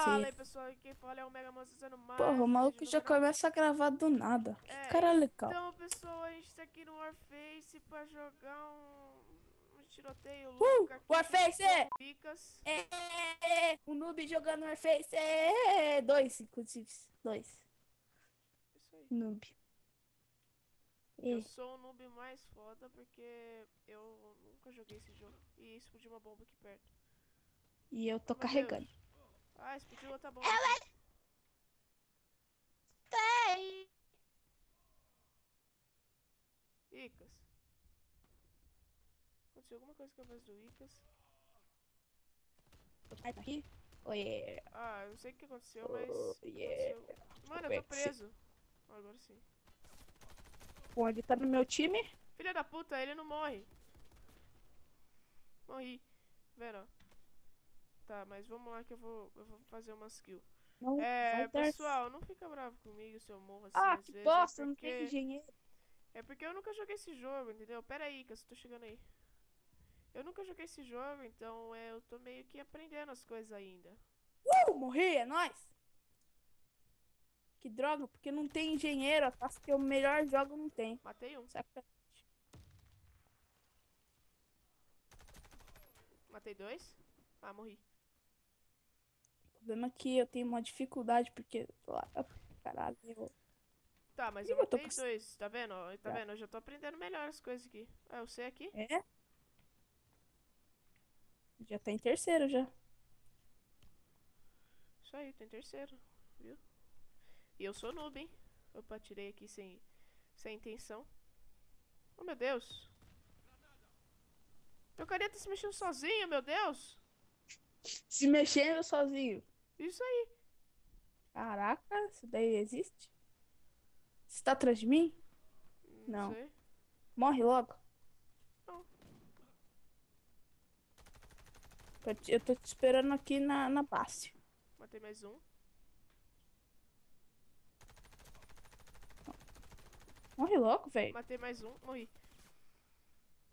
Fala Sim. aí, pessoal. Aqui quem fala é o Mega Man fazendo Porra, mais o um vídeo maluco no já canal. começa a gravar do nada. Que É, cara legal. então, pessoal, a gente tá aqui no Warface pra jogar um tiroteio louco aqui junto Warface! com o Icas. O noob jogando Warface! Dois, inclusive. Dois. Isso aí. Noob. Eu É. sou o noob mais foda porque eu nunca joguei esse jogo. E explodiu uma bomba aqui perto. E eu Oh, tô meu carregando. Deus. Ah, explodiu outra bomba aqui. Tem! Icas. Aconteceu alguma coisa com a voz do Icas. Ai, tá aqui? Oiê. Ah, eu não sei o que aconteceu, mas Oiê. aconteceu. Mano, eu tô Warface. preso. Agora sim. Bom, ele tá no meu time. Filha da puta, ele não morre. Morri. Vera. Tá, mas vamos lá que eu vou fazer uma skill. Não vai É, dar. pessoal, não fica bravo comigo se eu morro assim Ah, às que vezes. É bosta, não tem porque. engenheiro. É porque eu nunca joguei esse jogo, entendeu? Pera aí, que eu tô chegando aí. Eu nunca joguei esse jogo, então eu tô meio que aprendendo as coisas ainda. Morri, é nóis. Que droga, porque não tem engenheiro. Acho que o melhor jogo não tem. Matei um. Saca? Matei dois. Ah, morri. O problema é que eu tenho uma dificuldade, porque lá, caralho, Tá, mas eu eu tô matei precisando. dois, tá vendo? Ó, tá vendo? Eu já tô aprendendo melhor as coisas aqui. Ah, eu sei aqui. É, já tá em terceiro já. Isso aí, tô em terceiro, viu? E eu sou noob, hein? Opa, tirei aqui sem intenção. Oh, meu Deus. Meu caneta se mexeu sozinho, meu Deus. Se mexendo sozinho. Isso aí. Caraca, isso daí existe? Você tá atrás de mim? Não Não. sei. Morre logo. Não. Eu tô te esperando aqui na base. Matei mais um. Morre logo, velho. Matei mais um. Morri.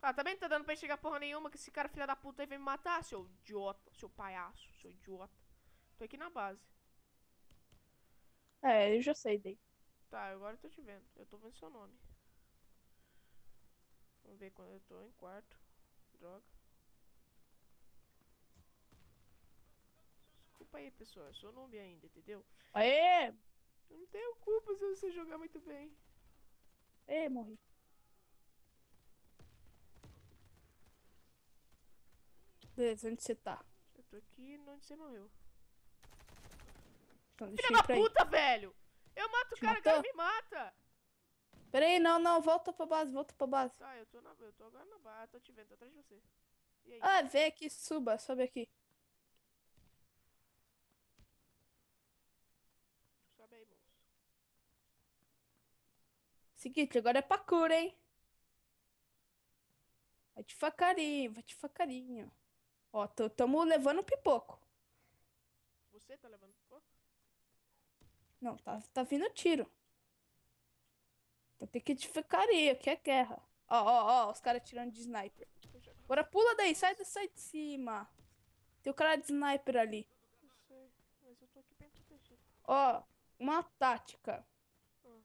Ah, também não tá dando pra enxergar porra nenhuma que esse cara filha da puta aí vem me matar, seu idiota. Seu palhaço, seu idiota. Tô aqui na base. É, eu já sei daí. Tá, agora eu tô te vendo. Eu tô vendo seu nome. Vamos ver quando eu tô em quarto. Droga. Desculpa aí, pessoal. Eu sou noob ainda, entendeu? Aê! Eu não tenho culpa se você jogar muito bem. Aê, morri. Beleza, onde você tá? Eu tô aqui onde você morreu. Então Filha deixa eu ir da pra aí. puta, velho! Eu mato Te o cara matou? me mata! Pera aí, não, não, volta pra base, volta pra base. Tá, eu tô agora na barra, tô te vendo, tô atrás de você. E aí? Ah, vem aqui, suba, sobe aqui. Sobe aí, moço. Seguinte, agora é parkour, hein? Vai devagarinho, vai devagarinho. Ó, tamo levando pipoco. Você tá levando pouco? Não, tá vindo tiro. Então tem que devagarinho, que é guerra. Ó, os caras tirando de sniper. Eu já vi Agora isso. pula daí, Nossa, sai de cima. Tem o cara de sniper ali. eu sei, mas eu tô aqui bem protegido. Ó, uma tática. Ah.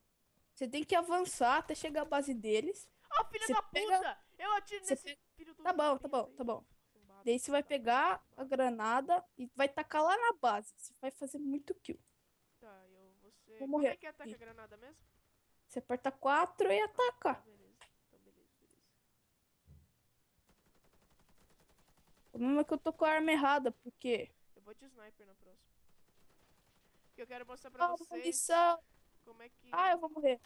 Você tem que avançar até chegar à base deles. Ah, filha Você da pega, puta! Eu atiro você nesse pega. filho do Tá bom, tá capeta bom, aí. tá bom. Arrombado, Daí você vai filho da puta, pegar a arrombado. granada e vai tacar lá na base. Você vai fazer muito kill. Tá, eu vou Vou ser. Como é morrer que ataca a aqui. granada mesmo? Você aperta 4 e Ah, tá, ataca. beleza. Então, beleza, beleza. O problema é que eu tô com a arma errada, porque. Eu vou de sniper na próxima. Porque eu quero mostrar pra Ah, vocês munição. como é Ah, que. eu vou morrer.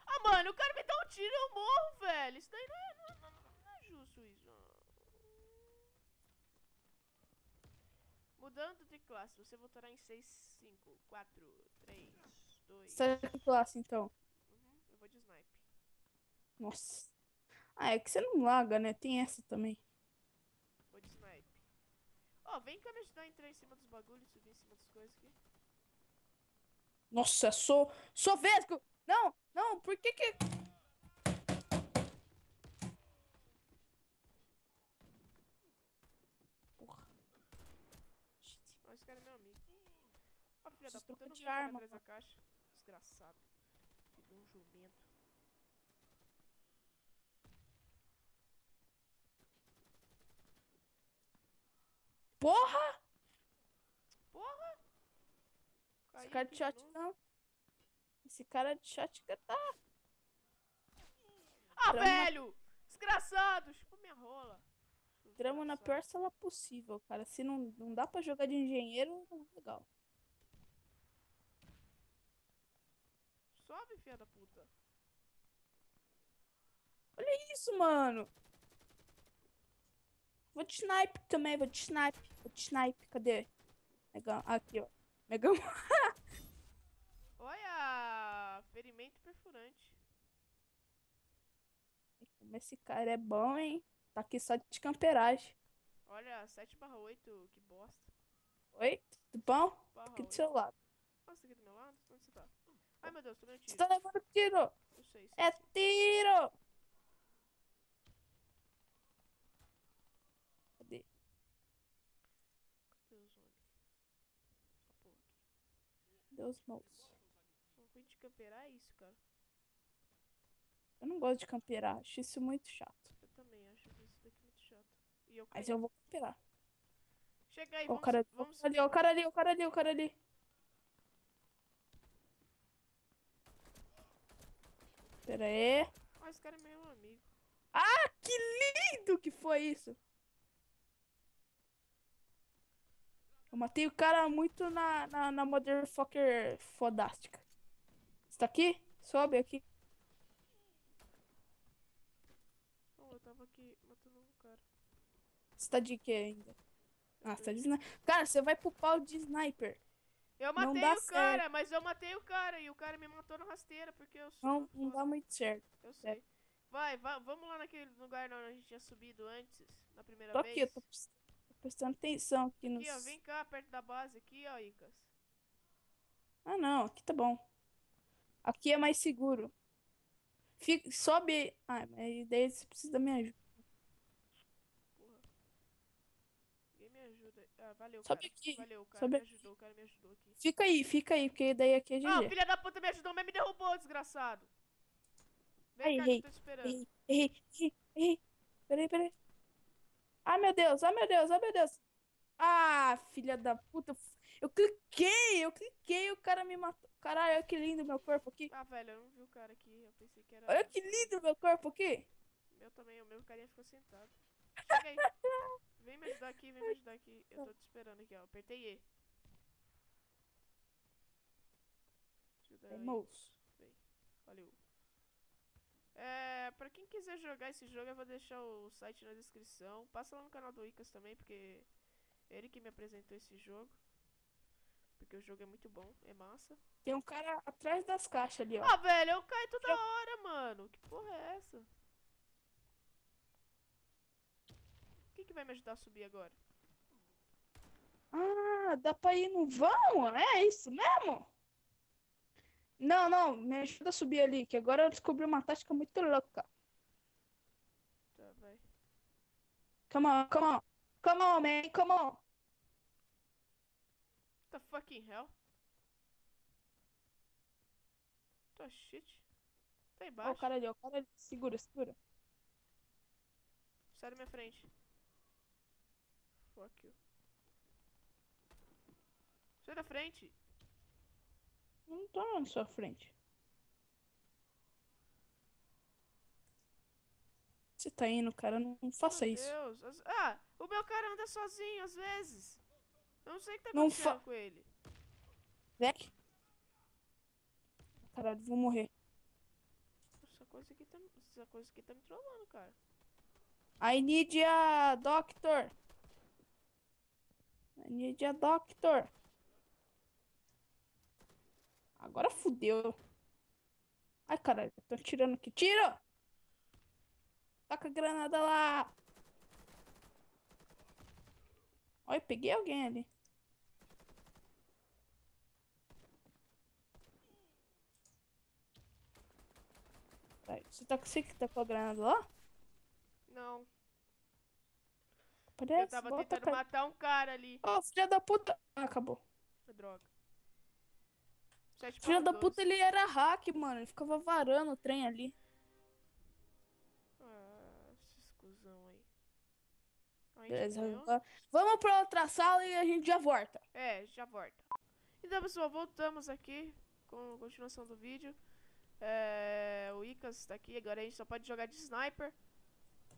Ah, mano, o cara me dá um tiro e eu morro, velho. Isso daí não é justo isso. Mudando de classe, você voltará em 6, 5, 4, 3, Sai 2. da classe, então. Uhum, eu vou de snipe. Nossa. Ah, é que você não larga, né? Tem essa também. Vou de snipe. Ó, vem cá me ajudar a entrar em cima dos bagulhos, subir em cima das coisas aqui. Nossa, sou vesgo! Não, não, por que que. Porra. Shit. Ó, esse cara é meu amigo. Ó, filha da Preciso puta, eu trocar não vi de o cara arma, atrás da mano. caixa. Desgraçado. Filho de um jumento. Porra! Porra! Esse Caí cara aqui de de novo. shotgun. Esse cara de shotgun tá Ah, tramo na, velho! Desgraçado! Chupa minha rola. Seu tramo na desgraçado. pior sala possível, cara. Se não dá pra jogar de engenheiro, não é legal. Sobe, filha da puta. Olha isso, mano. Vou de snipe também, vou de snipe. Vou de snipe, cadê? Megão, aqui, ó. Megão. Olha! Ferimento perfurante. Como esse cara é bom, hein? Tá aqui só de camperagem. Olha, 7/8, que bosta. Oi? Tudo bom? Tô Barra aqui do 8. seu lado. Nossa, tá aqui do meu lado? Onde você tá? Ai, meu Deus, tomei um Você tiro. tá levando tiro? Eu sei É sim. tiro! Cadê? Cadê os homens? Essa porra aqui. Deus knows. O ruim de camperar é isso, cara. Eu não gosto de camperar. Acho isso muito chato. Eu também acho isso daqui muito chato. E eu Mas caí. eu vou camperar. Chega aí, Ó o vamos, cara, ó o vamos. cara ali, ó o cara ali, ó o cara ali, ó o cara ali. Pera aí. Ah, esse cara é meu amigo. Ah, que lindo que foi isso. Eu matei o cara muito na motherfucker fodástica. Você tá aqui? Sobe aqui. Não, eu tava aqui matando um cara. Você tá de quê ainda? Eu Ah, tô você tá de de... sniper. Cara, você vai pro pau de sniper. Eu Não matei dá o certo. cara, mas eu matei o cara e o cara me matou na rasteira porque eu sou Não dá foda. muito certo. Eu É. sei. Vai, vamos lá naquele lugar onde a gente tinha subido antes, na primeira Tô aqui, vez. tô prestando atenção aqui Aqui, ó, nos. vem cá, perto da base, aqui, ó, Icas. Ah, não, aqui tá bom. Aqui é mais seguro. Sobe. Ah, mas daí você precisa da minha ajuda. Porra, ninguém me ajuda. Ah, valeu, Sobe cara. aqui. Valeu, o cara Sobe me aqui. ajudou, o cara me ajudou aqui. Fica aí, porque daí aqui é Ah, o GG. filho da puta me ajudou, mas me derrubou, desgraçado. Vem Ai, cá que eu errei. tô esperando. Errei, errei, errei, errei. Peraí, peraí. Ai, meu Deus, ai, meu Deus, ai, meu Deus. Ah, filha da puta. Eu cliquei, o cara me matou. Caralho, olha que lindo meu corpo aqui. Ah, velho, eu não vi o cara aqui. Eu pensei que Olha era que alguém. lindo meu corpo aqui. O meu também, o meu carinha ficou sentado. Chega aí. Vem me ajudar aqui, vem me ajudar aqui. Eu tô te esperando aqui, ó. Apertei E. Ajuda aí. Vamos. Vem. Valeu. É, pra quem quiser jogar esse jogo, eu vou deixar o site na descrição. Passa lá no canal do Icas também, porque é ele que me apresentou esse jogo. Porque o jogo é muito bom, é massa. Tem um cara atrás das caixas ali, ó. Ah, velho, eu caio toda hora, mano. Que porra é essa? Quem que vai me ajudar a subir agora? Ah, dá pra ir no vão? É isso mesmo? Não, não, me ajuda a subir ali, que agora eu descobri uma tática muito louca. Tá, vai. Come on, come on. Come on, man, come on. What the fucking hell? Tá shit. Tá Ó, o embaixo. cara ali, ó, o cara ali. Segura, segura. Sai da minha frente. Fuck you. Sai da frente. Não tô na sua frente. Você tá indo, cara, não Meu faça isso. Deus. Ah, o meu cara anda sozinho às vezes. Eu não sei o que tá Não fa... acontecendo com ele. Vec. Caralho, vou morrer. Essa coisa aqui tá me trollando, cara. I need a doctor. I need a doctor. Agora fudeu. Ai, caralho, tô tirando aqui. Tira! Taca a granada lá. Olha, peguei alguém ali. Você que tá com a granada lá? Não. Eu Parece, tava volta tentando pra... matar um cara ali. Ô, filha da puta. Ah, acabou. Droga. Filha da 7.12. puta, ele era hack, mano. Ele ficava varando o trem ali. Ah, esses cuzão aí. A gente Beleza, ganhou? vamos pra outra sala e a gente já volta. É, já volta. Então, pessoal, voltamos aqui com a continuação do vídeo. O Icas está aqui. Agora a gente só pode jogar de sniper.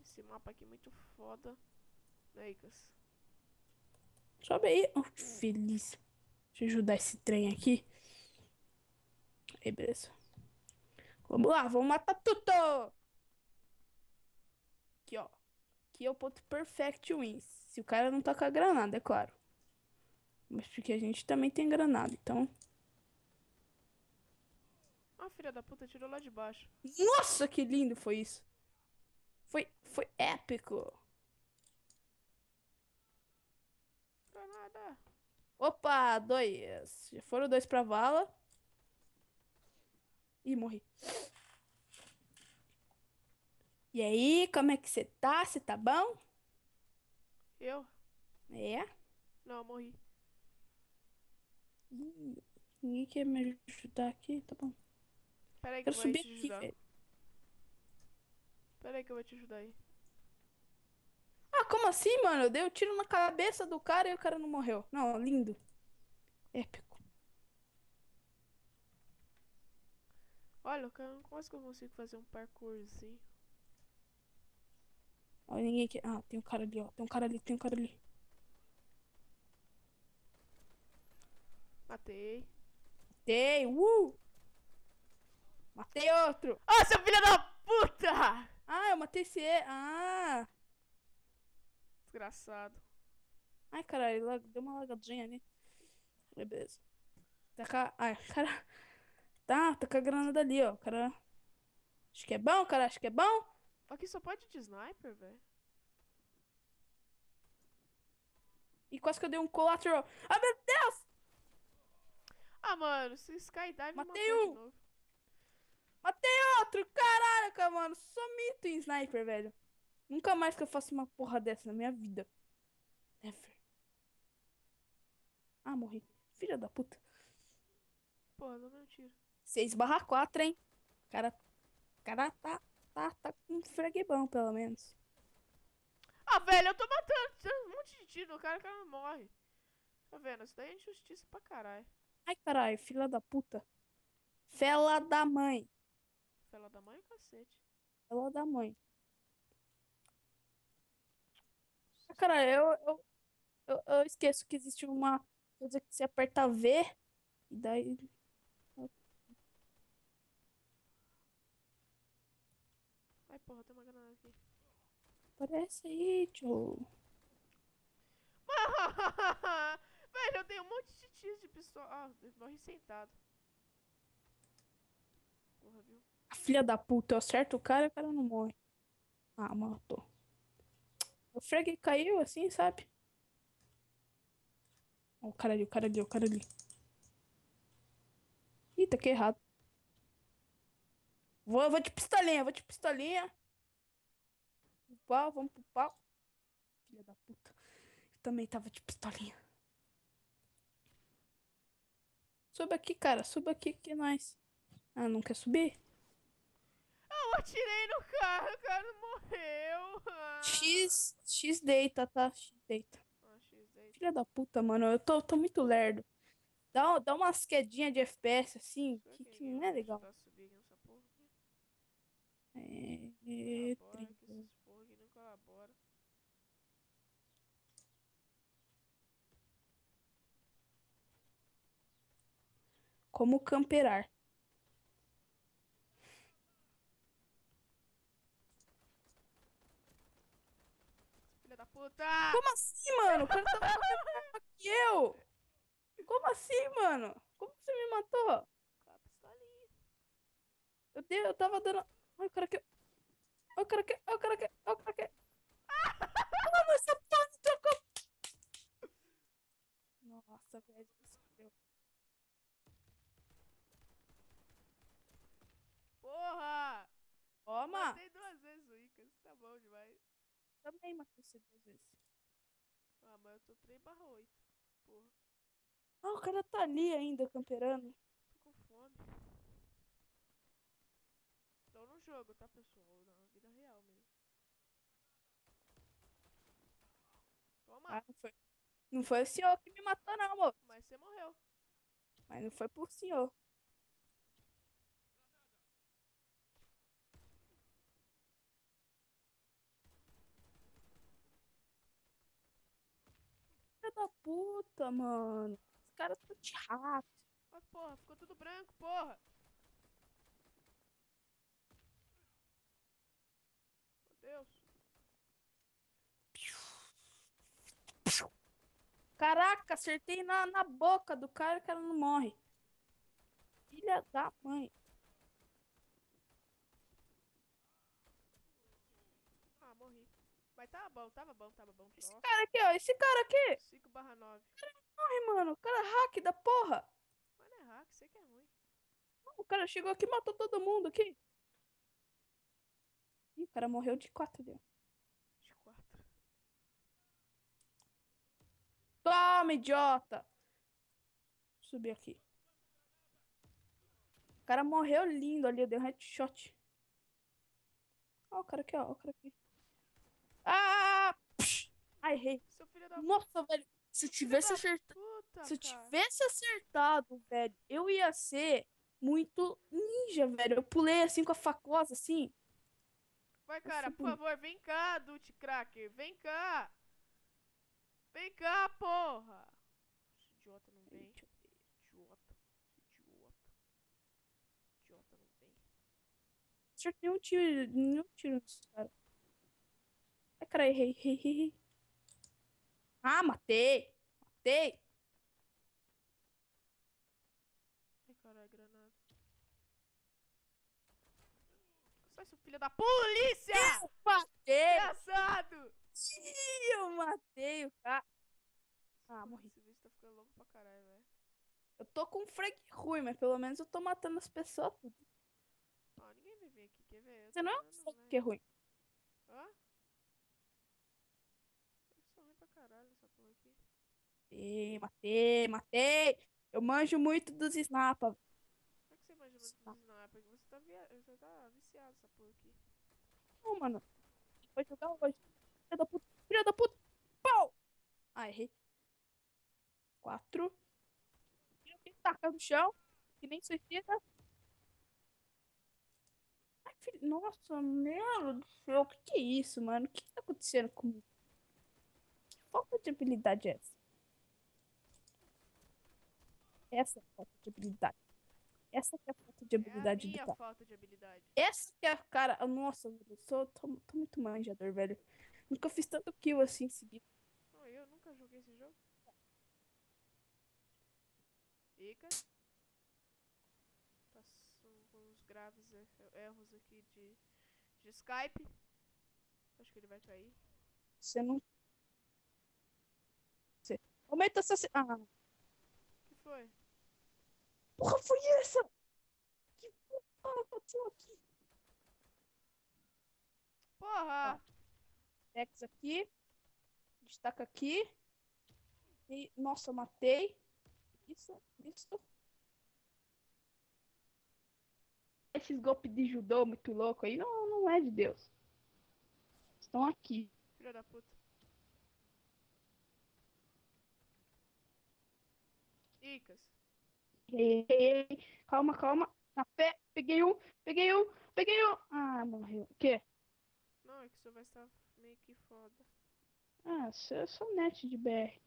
Esse mapa aqui é muito foda. Né, Icas? Sobe aí. Oh, feliz. Deixa eu ajudar esse trem aqui. Aí, beleza. Vamos lá, vamos matar tudo. Aqui, ó. Aqui é o ponto perfect wins. Se o cara não tá com a granada, é claro. Mas porque a gente também tem granada, então... Ah, filha da puta, tirou lá de baixo. Nossa, que lindo foi isso. Foi épico. Granada. Opa, dois. Já foram dois pra vala. Ih, morri. E aí, como é que você tá? Você tá bom? Eu? É? Não, eu morri. Ih, ninguém quer me ajudar aqui? Tá bom. Pera aí que eu Quero vou aí subir te aqui, ajudar. velho. Pera aí que eu vou te ajudar aí. Ah, como assim, mano? Eu dei um tiro na cabeça do cara e o cara não morreu. Não, lindo. Épico. Olha, cara, como é que eu consigo fazer um parkourzinho? Ó, ninguém quer... Ah, tem um cara ali, ó. Tem um cara ali, tem um cara ali. Matei. Matei, Matei outro. Ah, seu filho da puta! Ah, eu matei esse... Ah. Desgraçado. Ai, caralho, deu uma lagadinha ali. Beleza. Tá com a... Ai, cara... Tá com a granada ali, ó. Cara... Acho que é bom, cara. Acho que é bom. Aqui só pode de sniper, velho. E quase que eu dei um collateral. Ah, meu Deus! Ah, mano, esse skydive me Matei matou de um. novo. Matei outro. Caraca, mano. Sou mito em sniper, velho. Nunca mais que eu faço uma porra dessa na minha vida. Never. Ah, morri. Filha da puta. Porra, deu meu tiro. 6/4, hein? Cara tá com um frag bom, pelo menos. Ah, velho, eu tô matando, dando um monte de tiro no cara, o cara não morre. Tá vendo? Isso daí é injustiça pra caralho. Ai, caralho, filha da puta. Fela da mãe. Fela da mãe, cacete. Fela da mãe. Ah, caralho, eu esqueço que existe uma coisa que se aperta V e daí. Ai, porra, tem uma granada aqui. Aparece aí, tio. Velho, eu dei um monte de tiros de pistola. Ah, eu morri sentado. Porra, viu? A filha da puta, eu acerto o cara não morre. Ah, matou. O frag caiu assim, sabe? Ó, o cara ali, o cara ali, o cara ali. Ih, tá aqui errado. Vou de pistolinha, vou de pistolinha. Pro pau, vamos pro pau. Filha da puta. Eu também tava de pistolinha. Sobe aqui, cara. Suba aqui que nós. Ah, não quer subir? Eu atirei no cara, o cara não morreu. X deita, tá? X deita. Ah, X aí. Filha da puta, mano. Eu tô muito lerdo. Dá umas quedinhas de FPS assim, Será que ninguém não vai é me legal. ajudar a subir aqui nessa porra? É, Colabora, que esses porra aqui não colabora. como camperar. Filha da puta! Como assim, mano? O cara tava com a mesma arma que eu. Como assim, mano? Como você me matou? Com a pistolinha. Eu tava dando. Ai, o cara que. Ai, o cara que. Ai, o cara que. Ai, o cara que. Ah, mas essa porra não trocou. Nossa, velho. Fudeu. Porra! Toma! Matei 2 vezes o Icas, tá bom demais. Também matei você 2 vezes. mas eu tô 3/8. Porra, Ah, o cara tá ali ainda, camperando. tô com fome. Tô no jogo, tá, pessoal? Na vida real mesmo. Toma! Ah, não foi. Não foi o senhor que me matou, não, moço. Mas você morreu. Mas não foi por senhor. Filha da puta, mano. Os caras tão de rato. Mas porra, ficou tudo branco, porra! Meu Deus. Caraca, acertei na boca do cara e o cara não morre. Filha da mãe. Ah, morri. Mas tava bom, tava bom, tava bom. Esse Nossa. cara aqui, ó. Esse cara aqui. 5/9. Morre, mano. O cara é hack da porra. Mas não é hack, sei que é ruim. O cara chegou aqui e matou todo mundo aqui. Ih, o cara morreu de 4 ali, ó. De 4. Toma, idiota. Subir aqui. O cara morreu lindo ali, deu headshot. Ó, o cara aqui, ó. O cara aqui. Ah! Psh! Ai, errei. Seu filho da Nossa, velho. Se eu filho tivesse da acertado. puta, Se eu cara. tivesse acertado, velho, eu ia ser muito ninja, velho. Eu pulei assim com a facosa, assim. Vai, Eu cara, fui por bonito. favor, vem cá, Dutch Cracker. Vem cá. Vem cá, porra. Esse idiota não vem. Deixa eu ver. Idiota. Idiota. Idiota não vem. Acertei nenhum tiro nesse cara. Ai, cara, errei, errei, errei. Ah, matei. Matei. Ai, caralho, granada. Sai, seu filho da polícia! Matei. Desgraçado! Ih, eu matei o cara. Ah, morri. Esse vídeo tá ficando longo pra caralho, velho. Eu tô com um frag ruim, mas pelo menos eu tô matando as pessoas tudo. Ó, ninguém vai vir aqui, quer ver? Eu Você tô não é um dando frag que é like. ruim. Hã? Eu sou ruim pra caralho nessa porra aqui. Matei, matei, matei. Eu manjo muito dos snapa. Como é que você manja muito dos sniper? Você tá viciado nessa porra aqui. Não, mano. Vai jogar hoje. Filha da puta. Filha da puta. Pau! Ah, errei. 4. Taca no chão. Que nem suicida. Ai, filho. Nossa, meu Deus do céu. O que que é isso, mano? O que que tá acontecendo comigo? Que falta de habilidade é essa? Essa é a falta de habilidade. Essa que é a falta de É a habilidade do minha cara. falta de habilidade. Essa que é a cara. Nossa, eu tô muito manjador, velho. Nunca fiz tanto kill assim seguido. Não, eu nunca joguei esse jogo. Icas. Tá com uns graves erros aqui de Skype. Acho que ele vai cair. Você não. Você... Aumenta essa. Ah, O que foi? porra, foi essa? Que porra aconteceu aqui? Ó, Porra! Dex aqui. Destaca aqui. E, nossa, eu matei. Isso, isso. Esses golpes de judô muito louco aí não é de Deus. Estão aqui. Filha da puta. Icas. Ei, ei, ei. Calma, calma. Na fé. Peguei um, peguei um, peguei um. Ah, morreu. O quê? Não, é que o seu vai estar meio que foda. Ah, eu sou net de BR.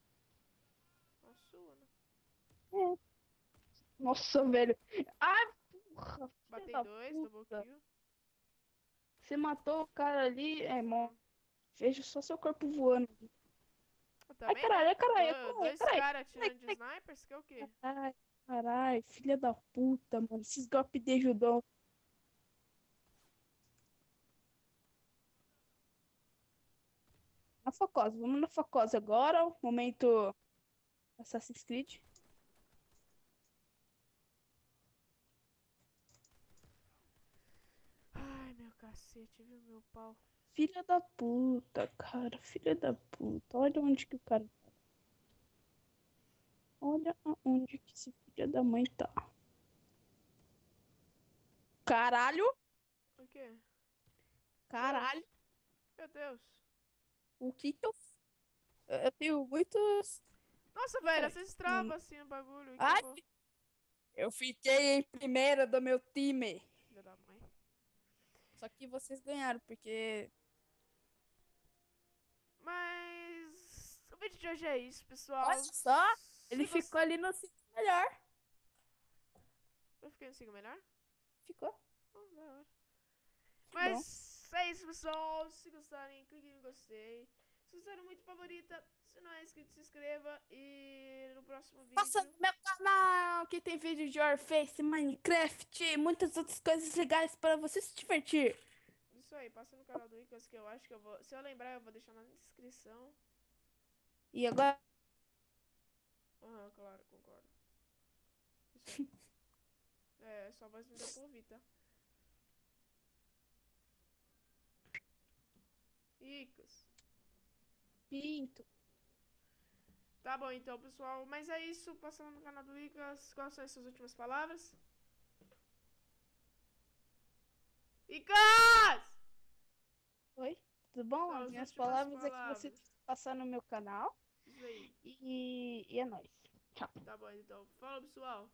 A sua, né? É. Nossa, velho. Ah, porra, filha Batei da dois, double puta. kill. Você matou o cara ali. É, mó. Hum. Vejo só seu corpo voando. Ai, Também, caralho, né? ai, caralho, ai, caralho, ai, Dois caralho. caras atirando de snipers, que é o quê? Ai, caralho, filha da puta, mano. Esses golpes de judô. Na Focosa, vamos na Focosa agora. Momento Assassin's Creed. Ai, meu cacete, viu meu pau? Filha da puta, cara. Filha da puta. Olha onde que o cara tá. Olha aonde que esse filho da mãe tá. Caralho! O quê? Caralho! Deus. Meu Deus. O que que eu... Eu tenho muitos... Nossa, velho, Peraí. vocês travam assim no bagulho e Ai, acabou. eu fiquei em primeira do meu time. Filha da mãe. Só que vocês ganharam, porque... Mas o vídeo de hoje é isso, Olha pessoal. só! Ele Se ficou gost... ali no sítio melhor. Eu fiquei no 5 melhor? Ficou. Da hora. Que bom. Mas é isso, pessoal. Se gostarem, clique no gostei. Se gostaram muito, favorita. Se não é inscrito, se inscreva. E no próximo Passa vídeo. no meu canal, que tem vídeo de Warface, Minecraft e muitas outras coisas legais para você se divertir. Isso aí, passa no canal do Icas que eu acho que eu vou. Se eu lembrar, eu vou deixar na descrição. E agora... Aham, claro, concordo. Isso aí. É, sua voz não deu pra ouvir, tá? Icas. Pinto. Tá bom então, pessoal. Mas é isso. Passando no canal do Icas. Quais são as suas últimas palavras? Icas! Oi, tudo bom? São As as minhas últimas palavras é que você tem palavras. que passar no meu canal. Isso aí. E é nóis. Tchau. Tá bom então. Fala, pessoal.